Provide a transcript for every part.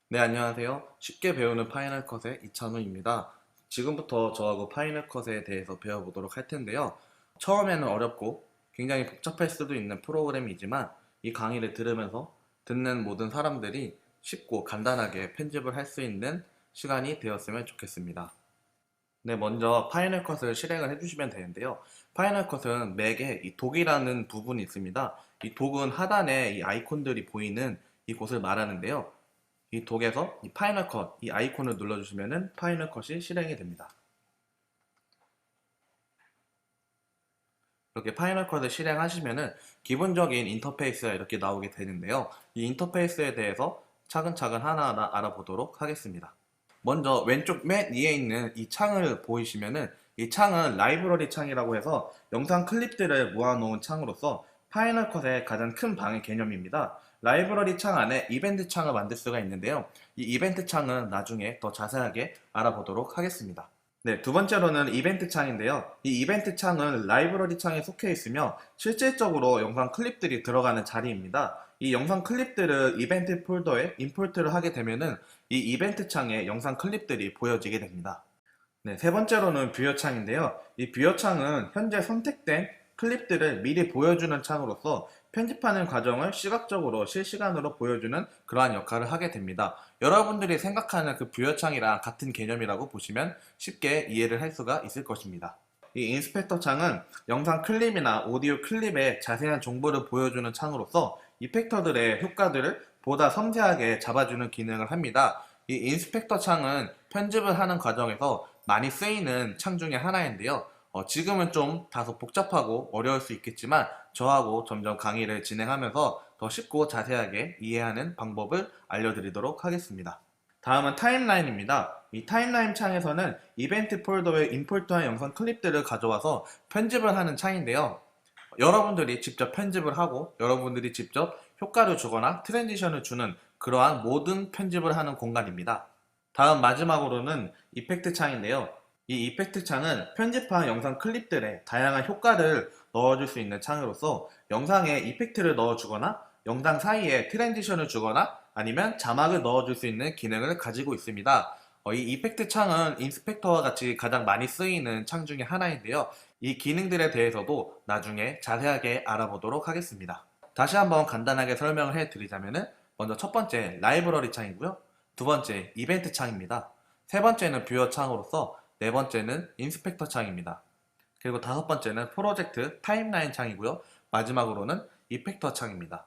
네, 안녕하세요. 쉽게 배우는 파이널 컷의 이찬우입니다. 지금부터 저하고 파이널 컷에 대해서 배워보도록 할 텐데요. 처음에는 어렵고 굉장히 복잡할 수도 있는 프로그램이지만 이 강의를 들으면서 듣는 모든 사람들이 쉽고 간단하게 편집을 할 수 있는 시간이 되었으면 좋겠습니다. 네, 먼저 파이널 컷을 실행을 해주시면 되는데요. 파이널 컷은 맥에 이 독이라는 부분이 있습니다. 이 독은 하단에 이 아이콘들이 보이는 이곳을 말하는데요. 이 독에서 이 파이널 컷, 이 아이콘을 눌러주시면은 파이널 컷이 실행이 됩니다. 이렇게 파이널 컷을 실행하시면은 기본적인 인터페이스가 이렇게 나오게 되는데요. 이 인터페이스에 대해서 차근차근 하나하나 알아보도록 하겠습니다. 먼저 왼쪽 맨 위에 있는 이 창을 보이시면은 이 창은 라이브러리 창이라고 해서 영상 클립들을 모아놓은 창으로서 파이널 컷의 가장 큰 방의 개념입니다. 라이브러리 창 안에 이벤트 창을 만들 수가 있는데요. 이 이벤트 창은 나중에 더 자세하게 알아보도록 하겠습니다. 네, 두 번째로는 이벤트 창인데요. 이 이벤트 창은 라이브러리 창에 속해 있으며 실질적으로 영상 클립들이 들어가는 자리입니다. 이 영상 클립들을 이벤트 폴더에 임포트를 하게 되면은 이 이벤트 창에 영상 클립들이 보여지게 됩니다. 네, 세 번째로는 뷰어 창인데요. 이 뷰어 창은 현재 선택된 클립들을 미리 보여주는 창으로서 편집하는 과정을 시각적으로 실시간으로 보여주는 그러한 역할을 하게 됩니다. 여러분들이 생각하는 그 뷰어 창이랑 같은 개념이라고 보시면 쉽게 이해를 할 수가 있을 것입니다. 이 인스펙터 창은 영상 클립이나 오디오 클립의 자세한 정보를 보여주는 창으로서 이펙터들의 효과들을 보다 섬세하게 잡아주는 기능을 합니다. 이 인스펙터 창은 편집을 하는 과정에서 많이 쓰이는 창 중에 하나인데요. 지금은 좀 다소 복잡하고 어려울 수 있겠지만 저하고 점점 강의를 진행하면서 더 쉽고 자세하게 이해하는 방법을 알려드리도록 하겠습니다. 다음은 타임라인입니다. 이 타임라인 창에서는 이벤트 폴더에 임포트한 영상 클립들을 가져와서 편집을 하는 창인데요. 여러분들이 직접 편집을 하고 여러분들이 직접 효과를 주거나 트랜지션을 주는 그러한 모든 편집을 하는 공간입니다. 다음 마지막으로는 이펙트 창인데요. 이 이펙트 창은 편집한 영상 클립들에 다양한 효과를 넣어줄 수 있는 창으로서 영상에 이펙트를 넣어주거나 영상 사이에 트랜지션을 주거나 아니면 자막을 넣어줄 수 있는 기능을 가지고 있습니다. 이 이펙트 창은 인스펙터와 같이 가장 많이 쓰이는 창 중에 하나인데요. 이 기능들에 대해서도 나중에 자세하게 알아보도록 하겠습니다. 다시 한번 간단하게 설명을 해드리자면은 먼저 첫 번째 라이브러리 창이고요. 두 번째 이벤트 창입니다. 세 번째는 뷰어 창으로서 네 번째는 인스펙터 창입니다. 그리고 다섯 번째는 프로젝트 타임라인 창이고요. 마지막으로는 이펙터 창입니다.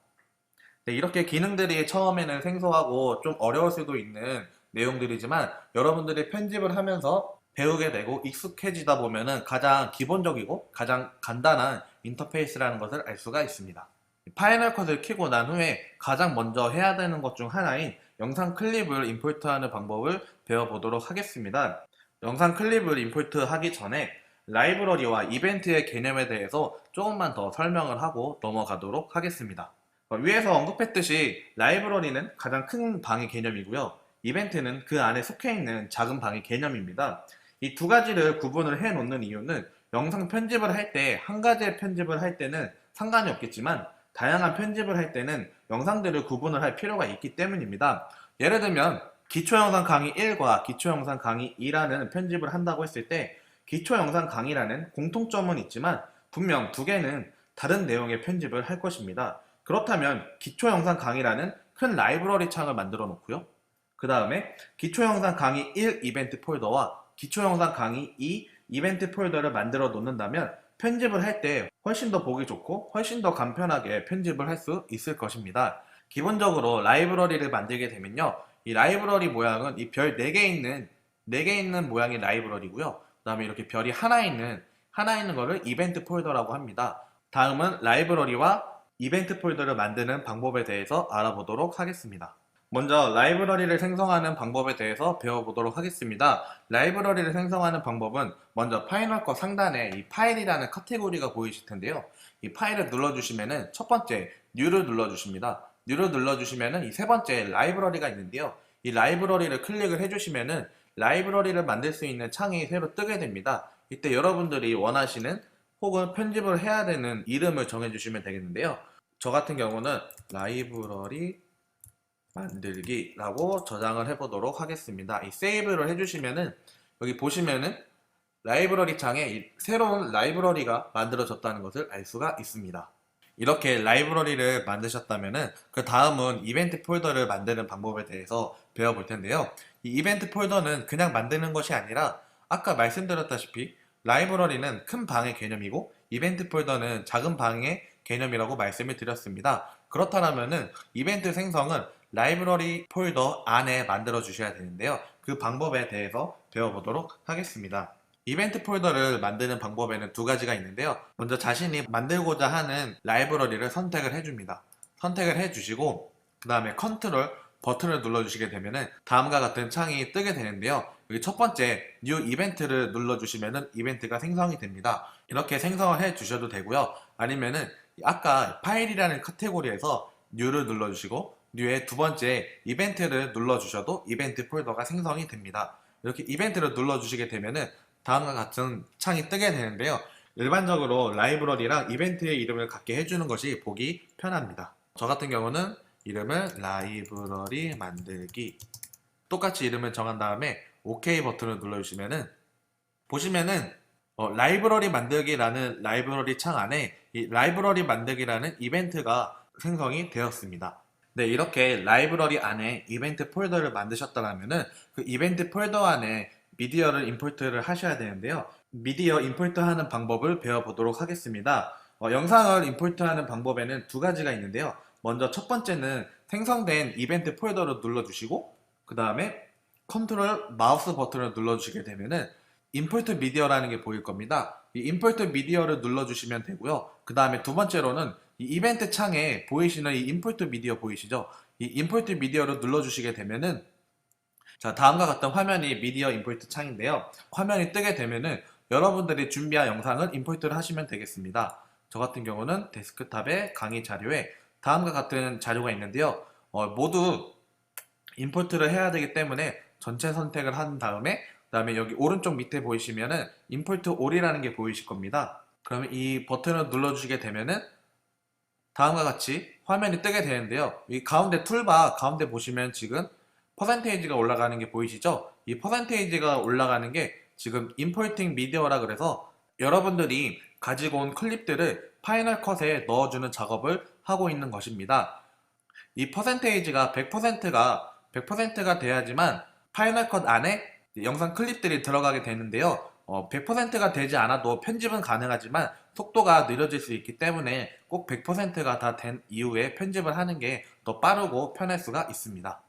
네, 이렇게 기능들이 처음에는 생소하고 좀 어려울 수도 있는 내용들이지만 여러분들이 편집을 하면서 배우게 되고 익숙해지다 보면은 가장 기본적이고 가장 간단한 인터페이스라는 것을 알 수가 있습니다. 파이널 컷을 켜고 난 후에 가장 먼저 해야 되는 것 중 하나인 영상 클립을 임포트하는 방법을 배워보도록 하겠습니다. 영상 클립을 임포트하기 전에 라이브러리와 이벤트의 개념에 대해서 조금만 더 설명을 하고 넘어가도록 하겠습니다. 위에서 언급했듯이 라이브러리는 가장 큰 방의 개념이고요. 이벤트는 그 안에 속해 있는 작은 방의 개념입니다. 이 두 가지를 구분을 해 놓는 이유는 영상 편집을 할 때 한 가지의 편집을 할 때는 상관이 없겠지만 다양한 편집을 할 때는 영상들을 구분을 할 필요가 있기 때문입니다. 예를 들면 기초영상 강의 1과 기초영상 강의 2라는 편집을 한다고 했을 때 기초영상 강의라는 공통점은 있지만 분명 두 개는 다른 내용의 편집을 할 것입니다. 그렇다면 기초영상 강의라는 큰 라이브러리 창을 만들어 놓고요. 그 다음에 기초영상 강의 1 이벤트 폴더와 기초영상 강의 2 이벤트 폴더를 만들어 놓는다면 편집을 할 때 훨씬 더 보기 좋고 훨씬 더 간편하게 편집을 할 수 있을 것입니다. 기본적으로 라이브러리를 만들게 되면요. 이 라이브러리 모양은 이 별 4개 있는 4개 있는 모양의 라이브러리고요. 그 다음에 이렇게 별이 하나 있는 거를 이벤트 폴더라고 합니다. 다음은 라이브러리와 이벤트 폴더를 만드는 방법에 대해서 알아보도록 하겠습니다. 먼저 라이브러리를 생성하는 방법에 대해서 배워보도록 하겠습니다. 라이브러리를 생성하는 방법은 먼저 파이널 컷 상단에 이 파일이라는 카테고리가 보이실 텐데요. 이 파일을 눌러주시면은 첫 번째 New를 눌러주십니다. New를 눌러주시면은 이 세 번째 라이브러리가 있는데요. 이 라이브러리를 클릭을 해주시면은 라이브러리를 만들 수 있는 창이 새로 뜨게 됩니다. 이때 여러분들이 원하시는 혹은 편집을 해야 되는 이름을 정해주시면 되겠는데요. 저 같은 경우는 라이브러리 만들기라고 저장을 해보도록 하겠습니다. 이 세이브를 해주시면은 여기 보시면은 라이브러리 창에 이 새로운 라이브러리가 만들어졌다는 것을 알 수가 있습니다. 이렇게 라이브러리를 만드셨다면은 그 다음은 이벤트 폴더를 만드는 방법에 대해서 배워볼 텐데요. 이 이벤트 폴더는 그냥 만드는 것이 아니라 아까 말씀드렸다시피 라이브러리는 큰 방의 개념이고 이벤트 폴더는 작은 방의 개념이라고 말씀을 드렸습니다. 그렇다면은 이벤트 생성은 라이브러리 폴더 안에 만들어 주셔야 되는데요. 그 방법에 대해서 배워보도록 하겠습니다. 이벤트 폴더를 만드는 방법에는 두 가지가 있는데요. 먼저 자신이 만들고자 하는 라이브러리를 선택을 해줍니다. 선택을 해주시고 그 다음에 컨트롤 버튼을 눌러주시게 되면은 다음과 같은 창이 뜨게 되는데요. 여기 첫 번째 뉴 이벤트를 눌러주시면은 이벤트가 생성이 됩니다. 이렇게 생성을 해주셔도 되고요. 아니면은 아까 파일이라는 카테고리에서 뉴를 눌러주시고 뉴의 두 번째 이벤트를 눌러주셔도 이벤트 폴더가 생성이 됩니다. 이렇게 이벤트를 눌러주시게 되면은 다음과 같은 창이 뜨게 되는데요. 일반적으로 라이브러리랑 이벤트의 이름을 갖게 해주는 것이 보기 편합니다. 저 같은 경우는 이름을 라이브러리 만들기 똑같이 이름을 정한 다음에 OK 버튼을 눌러주시면은 보시면은 라이브러리 만들기라는 라이브러리 창 안에 이 라이브러리 만들기라는 이벤트가 생성이 되었습니다. 네, 이렇게 라이브러리 안에 이벤트 폴더를 만드셨다면은 그 이벤트 폴더 안에 미디어를 임포트를 하셔야 되는데요. 미디어 임포트하는 방법을 배워보도록 하겠습니다. 영상을 임포트하는 방법에는 두 가지가 있는데요. 먼저 첫 번째는 생성된 이벤트 폴더를 눌러주시고 그 다음에 컨트롤 마우스 버튼을 눌러주시게 되면은 임포트 미디어라는 게 보일 겁니다. 이 임포트 미디어를 눌러주시면 되고요. 그 다음에 두 번째로는 이 이벤트 창에 보이시는 이 임포트 미디어 보이시죠? 이 임포트 미디어를 눌러주시게 되면은 자, 다음과 같은 화면이 미디어 임포트 창인데요. 화면이 뜨게 되면은 여러분들이 준비한 영상을 임포트를 하시면 되겠습니다. 저 같은 경우는 데스크탑의 강의 자료에 다음과 같은 자료가 있는데요. 모두 임포트를 해야 되기 때문에 전체 선택을 한 다음에 그 다음에 여기 오른쪽 밑에 보이시면은 임포트 올이라는 게 보이실 겁니다. 그러면 이 버튼을 눌러주시게 되면은 다음과 같이 화면이 뜨게 되는데요. 이 가운데 툴바 가운데 보시면 지금 퍼센테이지가 올라가는 게 보이시죠? 이 퍼센테이지가 올라가는 게 지금 임포팅 미디어라 그래서 여러분들이 가지고 온 클립들을 파이널 컷에 넣어주는 작업을 하고 있는 것입니다. 이 퍼센테이지가 100%가 돼야지만 파이널 컷 안에 영상 클립들이 들어가게 되는데요. 100%가 되지 않아도 편집은 가능하지만 속도가 느려질 수 있기 때문에 꼭 100%가 다 된 이후에 편집을 하는 게 더 빠르고 편할 수가 있습니다.